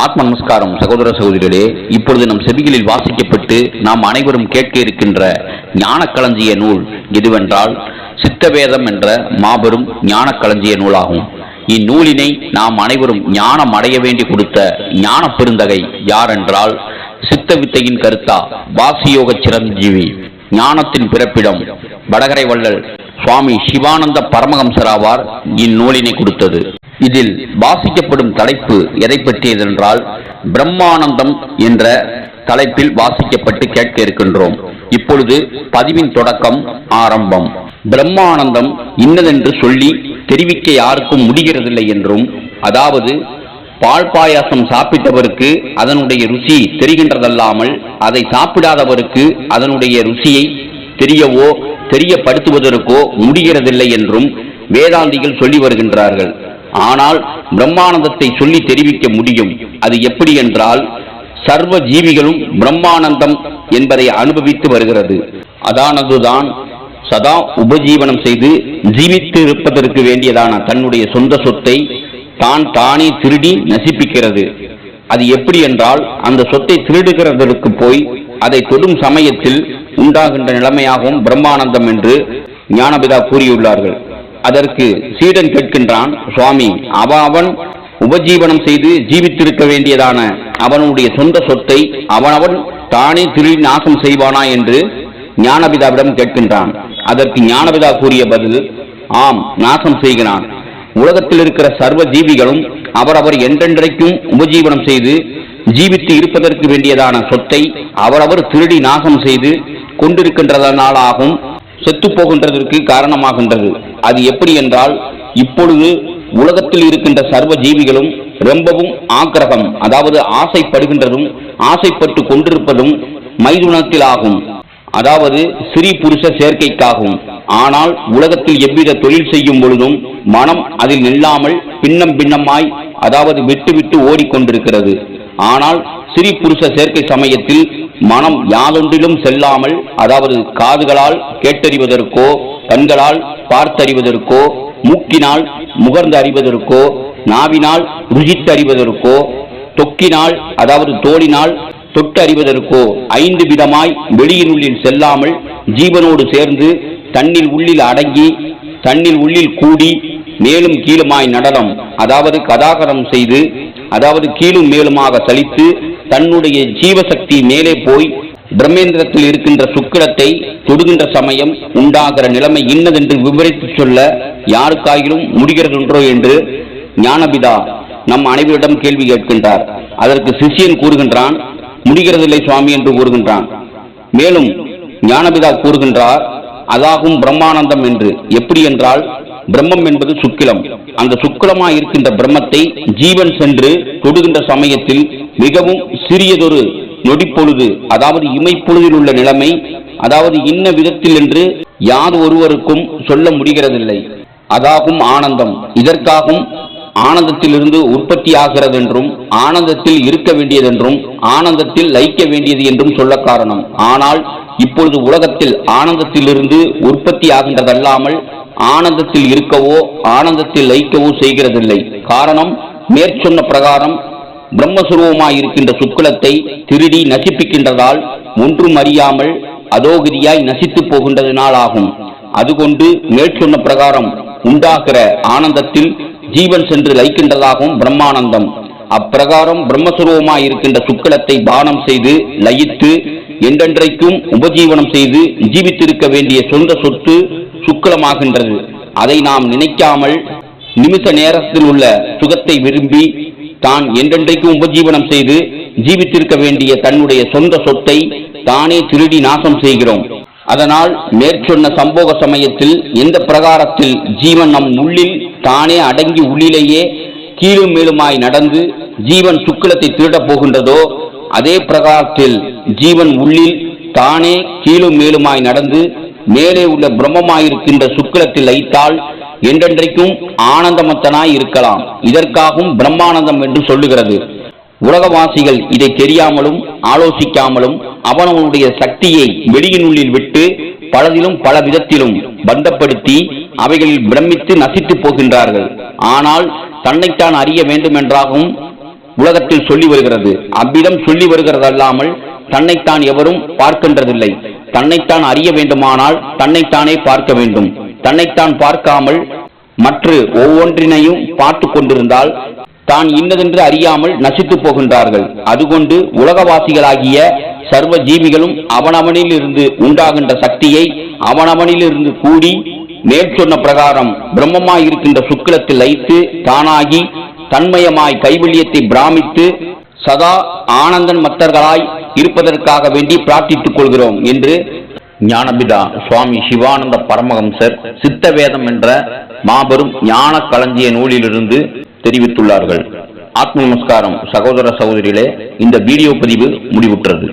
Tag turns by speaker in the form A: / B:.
A: ஆத்ம நமஸ்காரம் சகோதர சகோதரிகளே. இப்பொழுது நம் செவிகளில் வாசிக்கப்பட்டு நாம் அனைவரும் கேட்க இருக்கின்ற ஞானக்களஞ்சிய நூல் எதுவென்றால் சித்தவேதம் என்ற மாபெரும் ஞானக்களஞ்சிய நூலாகும். இந்நூலினை நாம் அனைவரும் ஞானம் அடைய வேண்டி கொடுத்த ஞான பெருந்தகை யார் என்றால் சித்த வித்தையின் கருத்தா வாசியோக சிரஞ்சீவி, ஞானத்தின் பிறப்பிடம் வடகரை வள்ளல் சுவாமி சிவானந்த பரமஹம்சராவார் இந்நூலினை கொடுத்தது. இதில் வாசிக்கப்படும் தலைப்பு எதை பற்றியதென்றால் பிரம்மானந்தம் என்ற தலைப்பில் வாசிக்கப்பட்டு கேட்க இருக்கின்றோம். இப்பொழுது பதிவின் தொடக்கம் ஆரம்பம். பிரம்மானந்தம் இன்னதென்று சொல்லி தெரிவிக்க யாருக்கும் முடிகிறதில்லை என்றும், அதாவது பால் பாயாசம் சாப்பிட்டவருக்கு அதனுடைய ருசி தெரிகின்றதல்லாமல் அதை சாப்பிடாதவருக்கு அதனுடைய ருசியை தெரியவோ தெரியப்படுத்துவதற்கோ முடிகிறதில்லை என்றும் வேதாந்திகள் சொல்லி வருகின்றார்கள். ஆனால் பிரம்மானந்தத்தை சொல்லி தெரிவிக்க முடியும். அது எப்படி என்றால் சர்வ ஜீவிகளும் பிரம்மானந்தம் என்பதை அனுபவித்து வருகிறது. அதானதுதான் சதா உபஜீவனம் செய்து ஜீவித்து இருப்பதற்கு வேண்டியதான தன்னுடைய சொந்த சொத்தை தானே திருடி நசிப்பிக்கிறது. அது எப்படி என்றால் அந்த சொத்தை திருடுகிறதற்கு போய் அதை தொடும் சமயத்தில் உண்டாகின்ற நிலைமையாகவும் பிரம்மானந்தம் என்று ஞானபிதா கூறியுள்ளார்கள். அதற்கு சீடன் கேட்கின்றான், சுவாமி, அவன் உபஜீவனம் செய்து ஜீவித்திருக்க வேண்டியதான அவனுடைய சொந்த சொத்தை அவனவன் தானே திருடி நாசம் செய்வானா என்று ஞானபிதாவிடம் கேட்கின்றான். அதற்கு ஞானபிதா கூறிய பதில், ஆம், நாசம் செய்கிறான். உலகத்தில் இருக்கிற சர்வ ஜீவிகளும் அவரவர் என்றென்றைக்கும் உபஜீவனம் செய்து ஜீவித்து இருப்பதற்கு வேண்டியதான சொத்தை அவரவர் திருடி நாசம் செய்து கொண்டிருக்கின்றதனாலாகும் செத்து போகின்றதற்கு காரணமாகின்றது. அது எப்படி என்றால் இப்பொழுது உலகத்தில் இருக்கின்ற சர்வ ஜீவிகளும் ரொம்பவும் ஆக்கிரகம், அதாவது ஆசைப்படுகின்றதும் ஆசைப்பட்டு கொண்டிருப்பதும் மைதுனத்தில் ஆகும், அதாவது ஸ்ரீ புருஷ சேர்க்கைக்காகும். ஆனால் உலகத்தில் எவ்வித தொழில் செய்யும் பொழுதும் மனம் அதில் நில்லாமல் பின்னம் பின்னமாய், அதாவது விட்டு விட்டு ஓடிக்கொண்டிருக்கிறது. ஆனால் ஸ்ரீ புருஷ சேர்க்கை சமயத்தில் மனம் யாதொன்றிலும் செல்லாமல், அதாவது காதுகளால் கேட்டறிவதற்கோ கண்களால் பார்த்தறிவதற்கோ மூக்கினால் முகர்ந்து அறிவதற்கோ நாவினால் ருசித்து அறிவதற்கோ தொக்கினால், அதாவது தோளினால் தொட்டு அறிவதற்கோ 5 விதமாய் வெளியினுள்ளில் செல்லாமல் ஜீவனோடு சேர்ந்து தன்னில் உள்ளில் அடங்கி தன்னில் உள்ளில் கூடி மேலும் கீழுமாய் நடனம், அதாவது கதாகரம் செய்து, அதாவது கீழும் மேலுமாக சலித்து தன்னுடைய ஜீவசக்தி மேலே போய் பிரம்மேந்திரத்தில் இருக்கின்ற சுக்கிரத்தை தொடுகின்ற சமயம் உண்டாகிற நிலைமை இன்னதென்று விவரித்து சொல்ல யாருக்காயிலும் முடிகிறதென்றோ என்று ஞானபிதா நம் அனைவரிடம் கேள்வி கேட்கின்றார். அதற்கு சிஷியன் கூறுகின்றான், முடிகிறதில்லை சுவாமி என்று கூறுகின்றான். மேலும் ஞானபிதா கூறுகின்றார், அதாகும் பிரம்மானந்தம் என்று. எப்படி என்றால் பிரம்மம் என்பது சுக்கிலம். அந்த சுக்கிலமாய் இருக்கின்ற பிரம்மத்தை ஜீவன் சென்று தொடுகின்ற சமயத்தில் மிகவும் சிறியதொரு நொடிப்பொழுது, அதாவது இமைப்பொழுதில் உள்ள நிலைமை, அதாவது இன்ன விதத்தில் என்று யார் ஒருவருக்கும் சொல்ல முடிகிறதில்லை. அதாகும் ஆனந்தம். இதற்காகும் ஆனந்தத்திலிருந்து உற்பத்தி ஆகிறது என்றும் ஆனந்தத்தில் இருக்க வேண்டியதென்றும் ஆனந்தத்தில் லயிக்க வேண்டியது என்றும் சொல்ல காரணம். ஆனால் இப்பொழுது உலகத்தில் ஆனந்தத்திலிருந்து உற்பத்தி ஆகின்றதல்லாமல் ஆனந்தத்தில் இருக்கவோ ஆனந்தத்தில் லயிக்கவோ செய்கிறதில்லை. காரணம், மேற்சொன்ன பிரகாரம் பிரம்மஸ்வரூபமாய் இருக்கின்ற சுக்கிலத்தை திருடி நசிப்பிக்கின்றதால் ஒன்றும் அறியாமல் அதோகதியாய் நசித்து போகின்றதனால் ஆகும். அதுகொண்டு மேற்சொன்ன பிரகாரம் உண்டாகிற ஆனந்தத்தில் ஜீவன் சென்று லயிக்கின்றதாகவும் பிரம்மானந்தம். அப்பிரகாரம் பிரம்மஸ்வரூபமாய் இருக்கின்ற சுக்கிலத்தை பானம் செய்து லயித்து என்றென்றைக்கும் உபஜீவனம் செய்து ஜீவித்திருக்க வேண்டிய சொந்த சொத்து சுக்கிலமாகின்றது. அதை நாம் நினைக்காமல் நிமிஷ நேரத்தில் உள்ள சுகத்தை விரும்பி தான் என்றென்றைக்கும் உபஜீவனம் செய்து ஜீவித்திருக்க வேண்டிய தன்னுடைய சொந்த சொத்தை தானே திருடி நாசம் செய்கிறோம். அதனால் மேற்சொன்ன சம்போக சமயத்தில் எந்த பிரகாரத்தில் ஜீவன் நம் உள்ளில் தானே அடங்கி உள்ளிலேயே கீழும் மேலுமாய் நடந்து ஜீவன் சுக்கிலத்தை திருடப் போகின்றதோ அதே பிரகாரத்தில் ஜீவன் உள்ளில் தானே கீழும் மேலுமாய் நடந்து மேலே உள்ள பிரம்மமாயிருக்கின்ற சுக்கிலத்தில் லயித்தால் என்றென்றைக்கும் ஆனந்தமத்தனாய் இருக்கலாம். இதற்காகவும் பிரம்மானந்தம் என்று சொல்லுகிறது. உலகவாசிகள் இதை தெரியாமலும் ஆலோசிக்காமலும் அவனுடைய சக்தியை வெளியினுள்ளில் விட்டு பலதிலும் பல விதத்திலும் பந்தப்படுத்தி அவைகளில் பிரமித்து நசித்து போகின்றார்கள். ஆனால் தன்னைத்தான் அறிய வேண்டும் என்றாகவும் உலகத்தில் சொல்லி வருகிறது. அவ்விதம் சொல்லி வருகிறதல்லாமல் தன்னைத்தான் எவரும் பார்க்கின்றதில்லை. தன்னைத்தான் அறிய வேண்டுமானால் தன்னைத்தானே பார்க்க வேண்டும். தன்னைத்தான் பார்க்காமல் மற்ற ஒவ்வொன்றினையும் பார்த்து கொண்டிருந்தால் தான் இன்னதென்று அறியாமல் நசித்து போகின்றார்கள். அதுகொண்டு உலகவாசிகளாகிய சர்வ ஜீவிகளும் அவனவனில் இருந்து உண்டாகின்ற சக்தியை அவனவனிலிருந்து கூடி மேற் சொன்ன பிரகாரம் பிரம்மமாய் இருக்கின்ற சுக்கிலத்தில் வைத்து தானாகி தன்மயமாய் கைவல்யத்தை பிராமித்து சதா ஆனந்தன் மத்தர்களாய் இருப்பதற்காக வேண்டி பிரார்த்தித்துக் கொள்கிறோம் என்று ஞானபிதா சுவாமி சிவானந்த பரமஹம்சர் சித்தவேதம் என்ற மாபெரும் ஞான களஞ்சிய நூலிலிருந்து தெரிவித்துள்ளார்கள். ஆத்ம நமஸ்காரம் சகோதர சகோதரிகளே, இந்த வீடியோ பதிவு முடிவுற்றது.